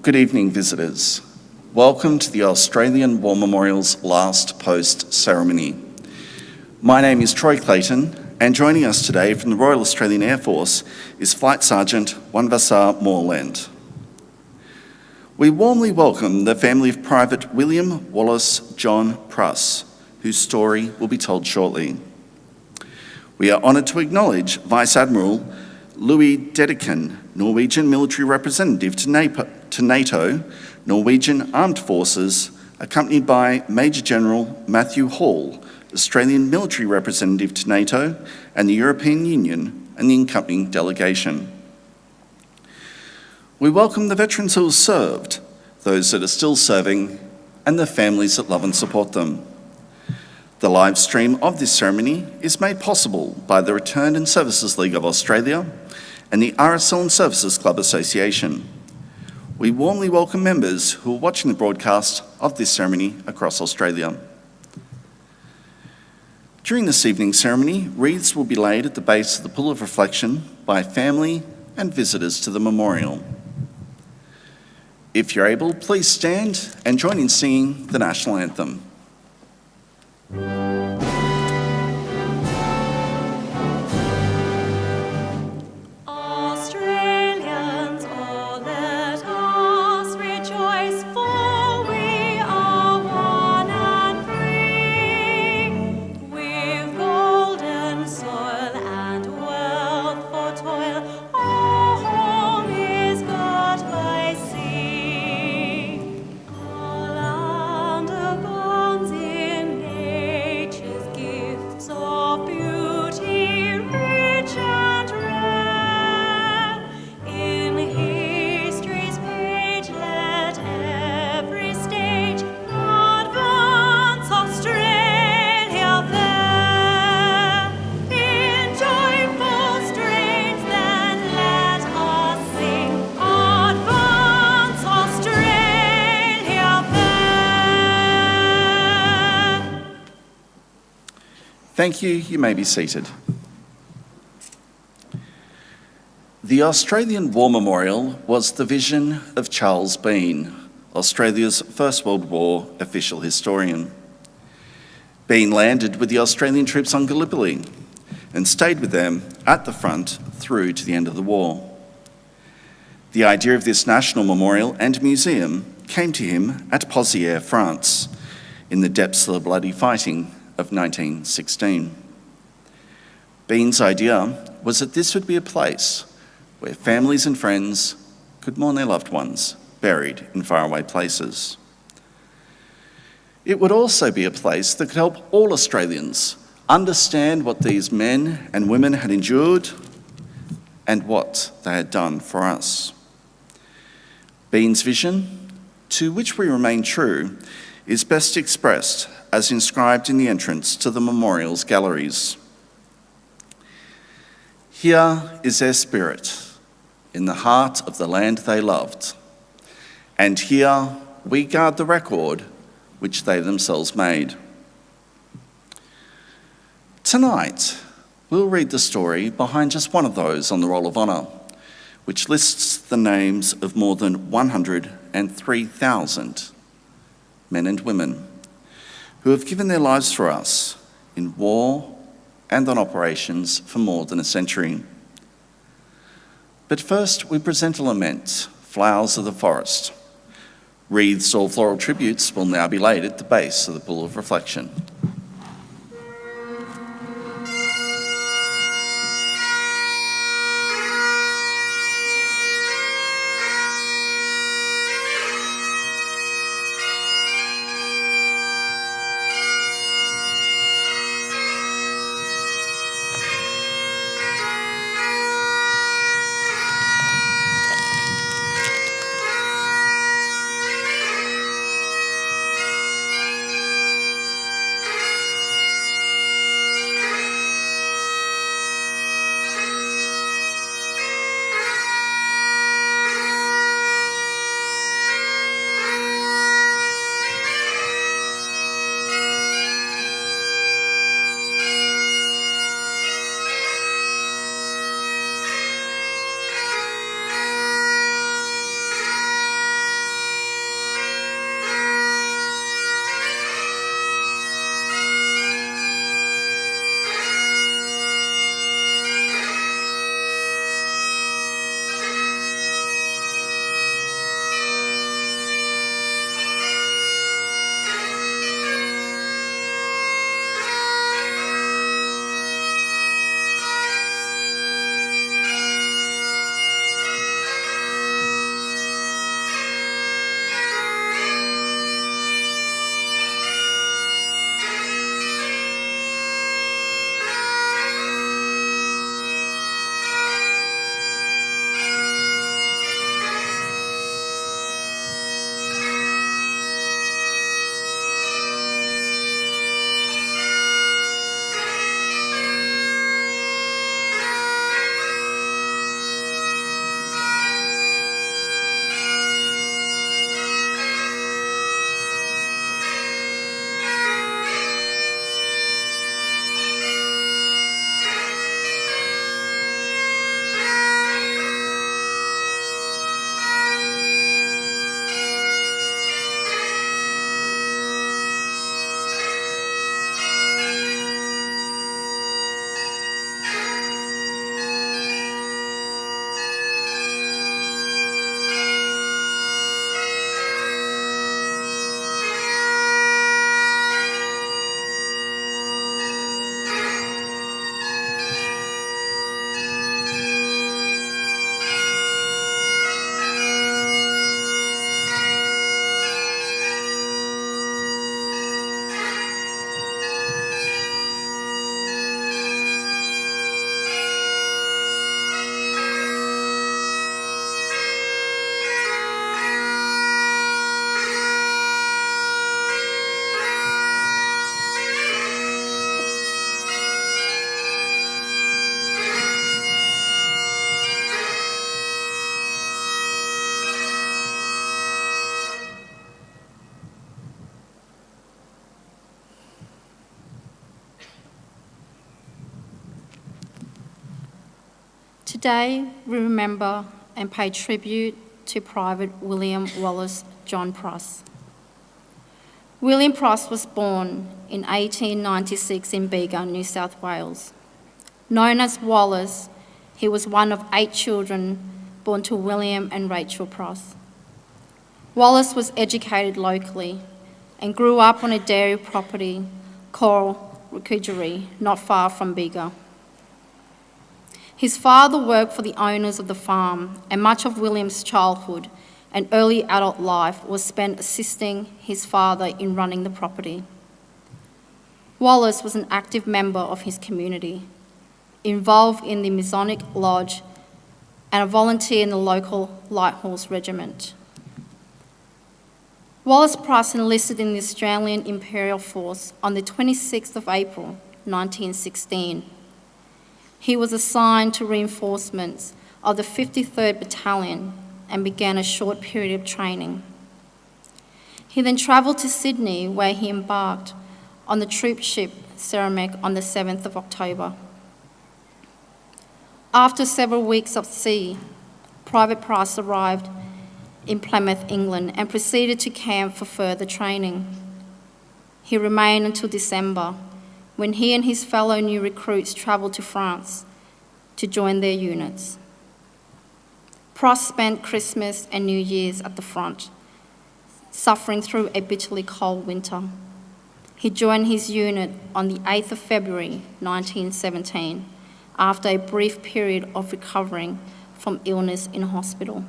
Good evening, visitors. Welcome to the Australian War Memorial's last post ceremony. My name is Troy Clayton, and joining us today from the Royal Australian Air Force is Flight Sergeant Wanvasa Moorland. We warmly welcome the family of Private William Wallace John Pruss, whose story will be told shortly. We are honoured to acknowledge Vice Admiral Louis Dedekin, Norwegian military representative to NATO, Norwegian Armed Forces, accompanied by Major General Matthew Hall, Australian military representative to NATO and the European Union, and the accompanying delegation. We welcome the veterans who have served, those that are still serving, and the families that love and support them. The live stream of this ceremony is made possible by the Returned and Services League of Australia and the RSL and Services Club Association. We warmly welcome members who are watching the broadcast of this ceremony across Australia. During this evening's ceremony, wreaths will be laid at the base of the Pool of Reflection by family and visitors to the memorial. If you're able, please stand and join in singing the National Anthem. Thank you. You may be seated. The Australian War Memorial was the vision of Charles Bean, Australia's First World War official historian. Bean landed with the Australian troops on Gallipoli and stayed with them at the front through to the end of the war. The idea of this national memorial and museum came to him at Pozières, France, in the depths of the bloody fighting of 1916. Bean's idea was that this would be a place where families and friends could mourn their loved ones buried in faraway places. It would also be a place that could help all Australians understand what these men and women had endured and what they had done for us. Bean's vision, to which we remain true, is best expressed as inscribed in the entrance to the memorial's galleries. Here is their spirit, in the heart of the land they loved, and here we guard the record which they themselves made. Tonight, we'll read the story behind just one of those on the Roll of Honour, which lists the names of more than 103,000 men and women who have given their lives for us in war and on operations for more than a century. But first, we present a lament, Flowers of the Forest. Wreaths or floral tributes will now be laid at the base of the Pool of Reflection. Today, we remember and pay tribute to Private William Wallace John Pruss. William Pruss was born in 1896 in Bega, New South Wales. Known as Wallace, he was one of 8 children born to William and Rachel Pruss. Wallace was educated locally and grew up on a dairy property called Rookery, not far from Bega. His father worked for the owners of the farm, and much of William's childhood and early adult life was spent assisting his father in running the property. Wallace was an active member of his community, involved in the Masonic Lodge and a volunteer in the local Light Horse Regiment. Wallace Pruss enlisted in the Australian Imperial Force on the 26th of April, 1916. He was assigned to reinforcements of the 53rd Battalion and began a short period of training. He then travelled to Sydney, where he embarked on the troop ship Ceramic on the 7th of October. After several weeks at sea, Private Pruss arrived in Plymouth, England, and proceeded to camp for further training. He remained until December, when he and his fellow new recruits travelled to France to join their units. Pruss spent Christmas and New Year's at the front, suffering through a bitterly cold winter. He joined his unit on the 8th of February 1917, after a brief period of recovering from illness in hospital.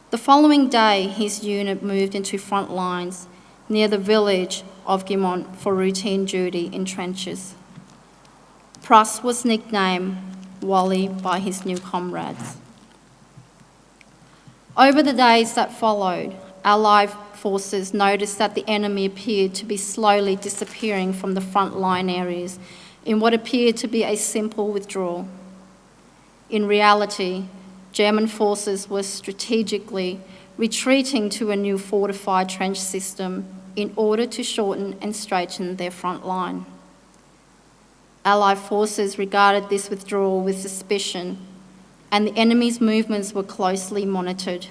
The following day, his unit moved into front lines near the village of Guimont for routine duty in trenches. Pruss was nicknamed Wally by his new comrades. Over the days that followed, Allied forces noticed that the enemy appeared to be slowly disappearing from the front line areas in what appeared to be a simple withdrawal. In reality, German forces were strategically retreating to a new fortified trench system in order to shorten and straighten their front line. Allied forces regarded this withdrawal with suspicion, and the enemy's movements were closely monitored.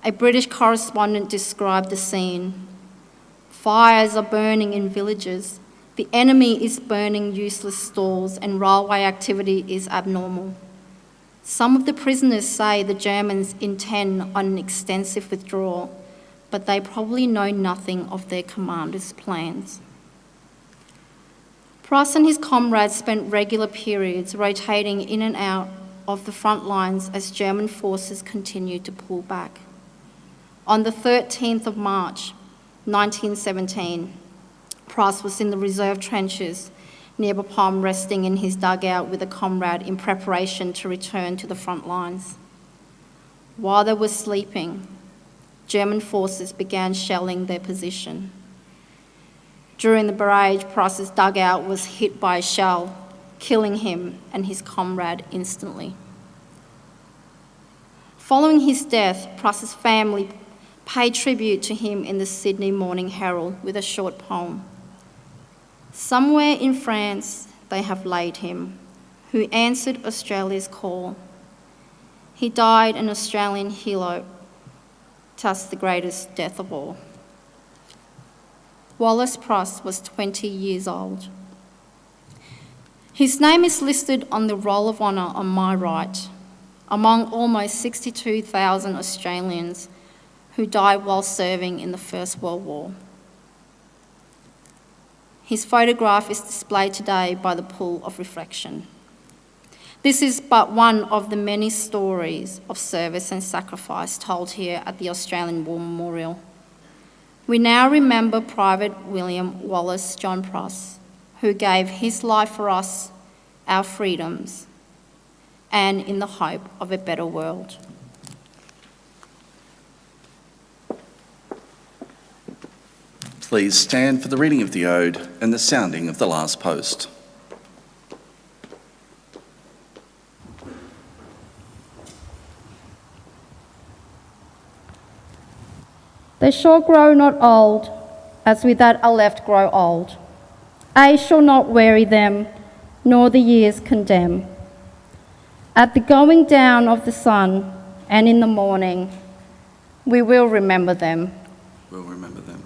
A British correspondent described the scene. "Fires are burning in villages. The enemy is burning useless stores, and railway activity is abnormal. Some of the prisoners say the Germans intend on an extensive withdrawal, but they probably know nothing of their commander's plans." Pruss and his comrades spent regular periods rotating in and out of the front lines as German forces continued to pull back. On the 13th of March, 1917, Pruss was in the reserve trenches near Bapaume, resting in his dugout with a comrade in preparation to return to the front lines. While they were sleeping, German forces began shelling their position. During the barrage, Pruss's dugout was hit by a shell, killing him and his comrade instantly. Following his death, Pruss's family paid tribute to him in the Sydney Morning Herald with a short poem. "Somewhere in France they have laid him, who answered Australia's call. He died an Australian hero, thus the greatest death of all." Wallace Pruss was 20 years old. His name is listed on the Roll of Honour on my right, among almost 62,000 Australians who died while serving in the First World War. His photograph is displayed today by the Pool of Reflection. This is but one of the many stories of service and sacrifice told here at the Australian War Memorial. We now remember Private William Wallace John Pruss, who gave his life for us, our freedoms, and in the hope of a better world. Please stand for the reading of the Ode and the sounding of the last post. They shall grow not old, as we that are left grow old. Age shall not weary them, nor the years condemn. At the going down of the sun and in the morning, we will remember them. We'll remember them.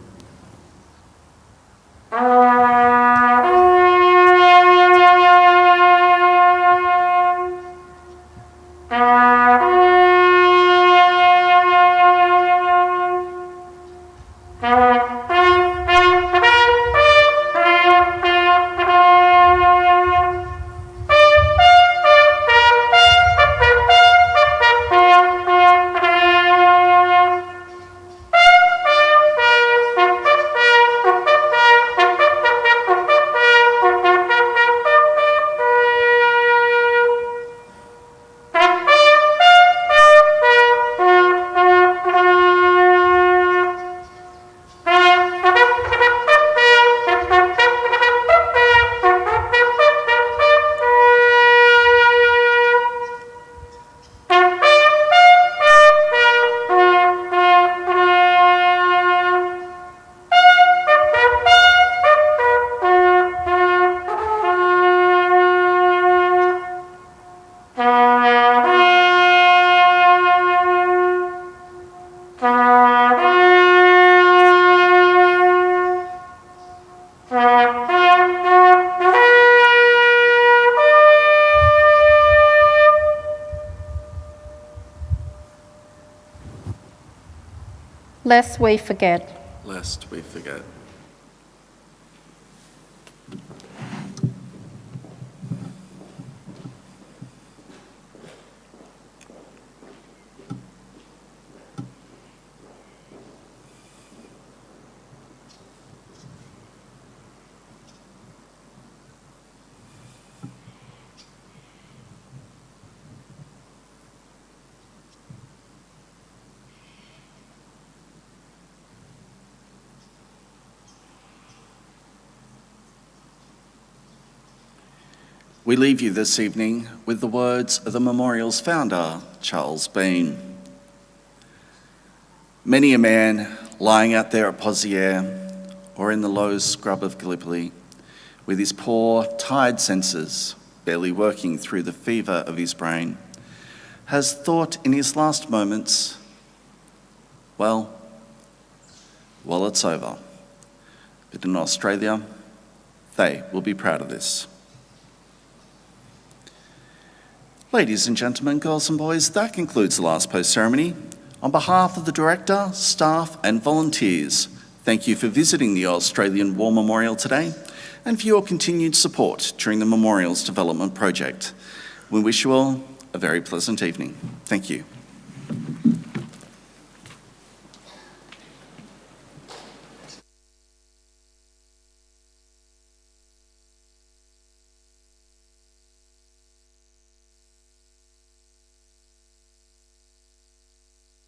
Lest we forget. Lest we forget. We leave you this evening with the words of the memorial's founder, Charles Bean. Many a man lying out there at Pozières or in the low scrub of Gallipoli, with his poor, tired senses barely working through the fever of his brain, has thought in his last moments, well, it's over. But in Australia, they will be proud of this. Ladies and gentlemen, girls and boys, that concludes the last post ceremony. On behalf of the director, staff and volunteers, thank you for visiting the Australian War Memorial today and for your continued support during the memorial's development project. We wish you all a very pleasant evening. Thank you.